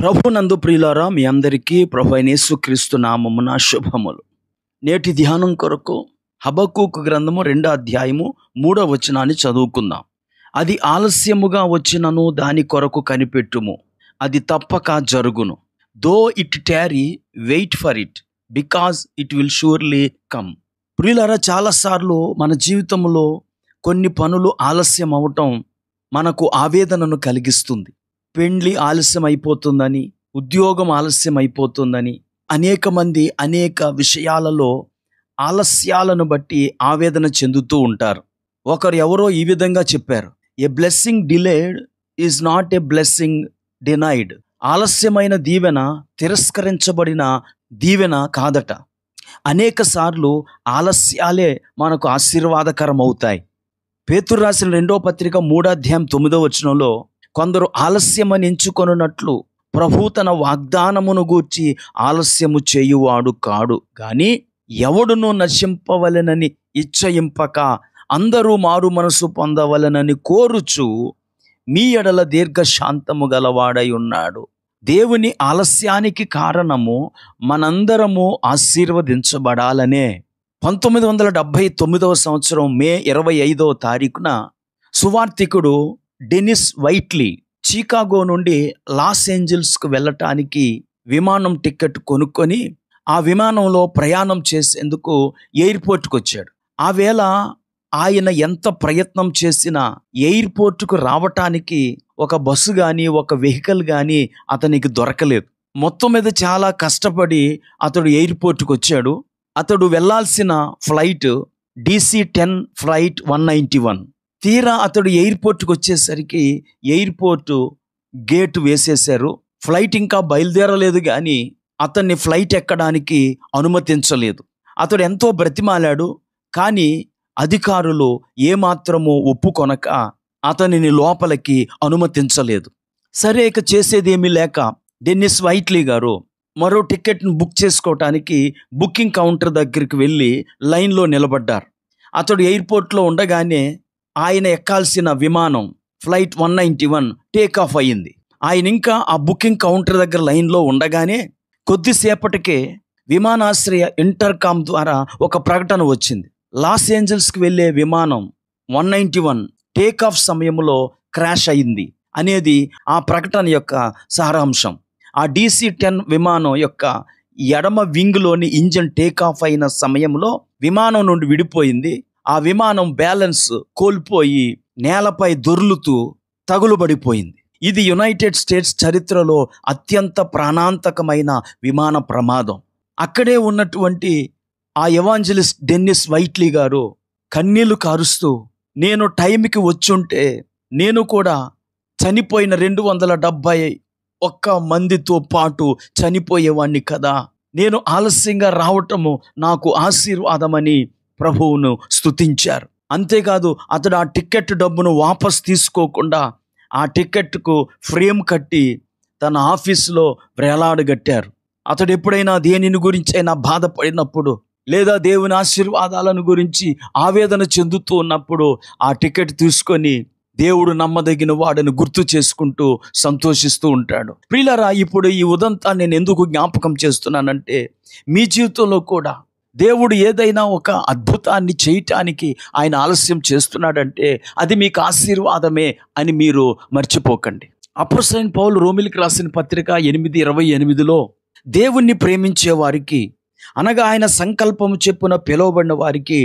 ప్రభునందు ప్రియులారా, మీ అందరికీ ప్రభు అయిన యేసుక్రీస్తు నామమున శుభములు. నేటి ధ్యానం కొరకు హబక్కూకు గ్రంథము 2వ అధ్యాయము 3వ వచనాన్ని చదువుకుందాం. అది ఆలస్యముగా వచ్చినను దాని కొరకు కనిపెట్టుము, అది తప్పక జరుగును. Though it tarry, wait for it, because it will surely come. ప్రియులారా, చాలాసార్లు మన జీవితంలో కొన్ని పనులు ఆలస్యం అవటం మనకు ఆవేదనను కలిగిస్తుంది. పెండ్లి ఆలస్యం అయిపోతుందని, ఉద్యోగం ఆలస్యం అయిపోతుందని, అనేక మంది అనేక విషయాలలో ఆలస్యాలను బట్టి ఆవేదన చెందుతూ ఉంటారు. ఒకరు ఎవరో ఈ విధంగా చెప్పారు, a blessing delayed is not a blessing denied. ఆలస్యమైన దీవెన తిరస్కరించబడిన దీవెన కాదట. అనేక సార్లు ఆలస్యాలే మనకు ఆశీర్వాదకరం అవుతాయి. పేతురు రాసిన 2వ పత్రిక 3వ అధ్యాయం 9వ వచనంలో, కొందరు ఆలస్యమని ఎంచుకొనున్నట్లు ప్రభు తన వాగ్దానమును గూర్చి ఆలస్యము చేయువాడు కాడు, గాని ఎవడును నశింపవలెనని ఇచ్చయింపక అందరూ మారు మనసు పొందవలెనని కోరుచు మీ ఎడల దీర్ఘశాంతము గలవాడై ఉన్నాడు. దేవుని ఆలస్యానికి కారణము మనందరము ఆశీర్వదించబడాలనే. 1979వ సంవత్సరం మే 25వ తారీఖున సువార్తికుడు డెనిస్ వైట్లీ చికాగో నుండి లాస్ ఏంజల్స్కు వెళ్ళటానికి విమానం టికెట్ కొనుక్కొని ఆ విమానంలో ప్రయాణం చేసేందుకు ఎయిర్పోర్ట్కి వచ్చాడు. ఆ వేళ ఆయన ఎంత ప్రయత్నం చేసినా ఎయిర్పోర్ట్కు రావటానికి ఒక బస్సు కానీ ఒక వెహికల్ కానీ అతనికి దొరకలేదు. మొత్తం మీద చాలా కష్టపడి అతడు ఎయిర్పోర్ట్కి వచ్చాడు. అతడు వెళ్ళాల్సిన ఫ్లైట్ DC-10 ఫ్లైట్ 191. తీరా అతడు ఎయిర్పోర్ట్కి వచ్చేసరికి ఎయిర్పోర్టు గేటు వేసేశారు. ఫ్లైట్ ఇంకా బయలుదేరలేదు, కానీ అతన్ని ఫ్లైట్ ఎక్కడానికి అనుమతించలేదు. అతడు ఎంతో బ్రతిమాలాడు, కానీ అధికారులు ఏమాత్రము ఒప్పుకొనక అతనిని లోపలికి అనుమతించలేదు. సరే, ఇక చేసేదేమీ లేక డెన్నిస్ వైట్లీ గారు మరో టికెట్ను బుక్ చేసుకోవటానికి బుకింగ్ కౌంటర్ దగ్గరికి వెళ్ళి లైన్లో నిలబడ్డారు. అతడు ఎయిర్పోర్ట్లో ఉండగానే ఆయన ఎక్కాల్సిన విమానం ఫ్లైట్ 191 టేక్ ఆఫ్ అయ్యింది. ఆయన ఇంకా ఆ బుకింగ్ కౌంటర్ దగ్గర లైన్లో ఉండగానే కొద్దిసేపటికే విమానాశ్రయ ఇంటర్కామ్ ద్వారా ఒక ప్రకటన వచ్చింది. లాస్ ఏంజల్స్కి వెళ్ళే విమానం 191 టేక్ ఆఫ్ సమయంలో క్రాష్ అయింది అనేది ఆ ప్రకటన యొక్క సారాంశం. ఆ DC-10 విమానం యొక్క ఎడమ వింగ్లోని ఇంజన్ టేక్ ఆఫ్ అయిన సమయంలో విమానం నుండి విడిపోయింది. ఆ విమానం బ్యాలెన్స్ కోల్పోయి నేలపై దొర్లుతూ తగులుబడిపోయింది. ఇది యునైటెడ్ స్టేట్స్ చరిత్రలో అత్యంత ప్రాణాంతకమైన విమాన ప్రమాదం. అక్కడే ఉన్నటువంటి ఆ ఎవాంజలిస్ట్ డెన్నిస్ వైట్లీ గారు కన్నీళ్లు కారుస్తూ, నేను టైంకి వచ్చుంటే నేను కూడా చనిపోయిన 271 మందితో పాటు చనిపోయేవాణ్ణి కదా. నేను ఆలస్యంగా రావటము నాకు ఆశీర్వాదమని ప్రభువును స్తుతించారు. అంతేకాదు, అతడు ఆ టికెట్ డబ్బును వాపస్ తీసుకోకుండా ఆ టికెట్కు ఫ్రేమ్ కట్టి తన ఆఫీసులో వేలాడగట్టారు. అతడు ఎప్పుడైనా దేనిని గురించి అయినా బాధపడినప్పుడు, లేదా దేవుని ఆశీర్వాదాలను గురించి ఆవేదన చెందుతూ ఉన్నప్పుడు ఆ టికెట్ తీసుకొని దేవుడు నమ్మదగిన వాడని గుర్తు చేసుకుంటూ సంతోషిస్తూ ఉంటాడు. ప్రియులారా, ఇప్పుడు ఈ ఉదంతా నేను ఎందుకు జ్ఞాపకం చేస్తున్నానంటే, మీ జీవితంలో కూడా దేవుడు ఏదైనా ఒక అద్భుతాన్ని చేయటానికి ఆయన ఆలస్యం చేస్తున్నాడంటే అది మీకు ఆశీర్వాదమే అని మీరు మర్చిపోకండి. అపోస్తలుడైన పౌలు రోమీయులకు రాసిన పత్రిక 8:28లో, దేవుణ్ణి ప్రేమించే వారికి, అనగా ఆయన సంకల్పము చెప్పున పిలువబడిన వారికి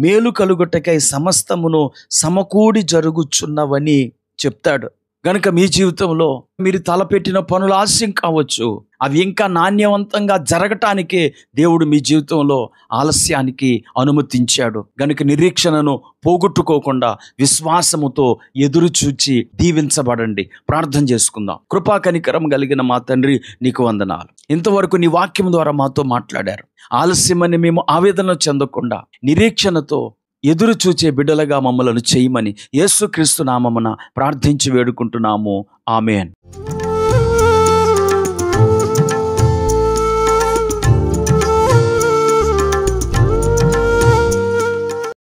మేలు కలుగుటకై సమస్తమును సమకూడి జరుగుచున్నవని చెప్తాడు. గనుక మీ జీవితంలో మీరు తలపెట్టిన పనులు ఆలస్యం కావచ్చు, అవి ఇంకా నాణ్యవంతంగా జరగటానికే దేవుడు మీ జీవితంలో ఆలస్యానికి అనుమతించాడు. గనుక నిరీక్షణను పోగొట్టుకోకుండా విశ్వాసముతో ఎదురు చూచి దీవించబడండి. ప్రార్థన చేసుకుందాం. కృపా కనికరం కలిగిన మా తండ్రి, నీకు వందనాలు. ఇంతవరకు నీ వాక్యం ద్వారా మాతో మాట్లాడారు. ఆలస్యమని మేము ఆవేదన చెందకుండా నిరీక్షణతో ఎదురు చూచే బిడ్డలుగా మమ్మలను చేయమని యేసుక్రీస్తు నామమున ప్రార్థించి వేడుకుంటున్నాము. ఆమేన్.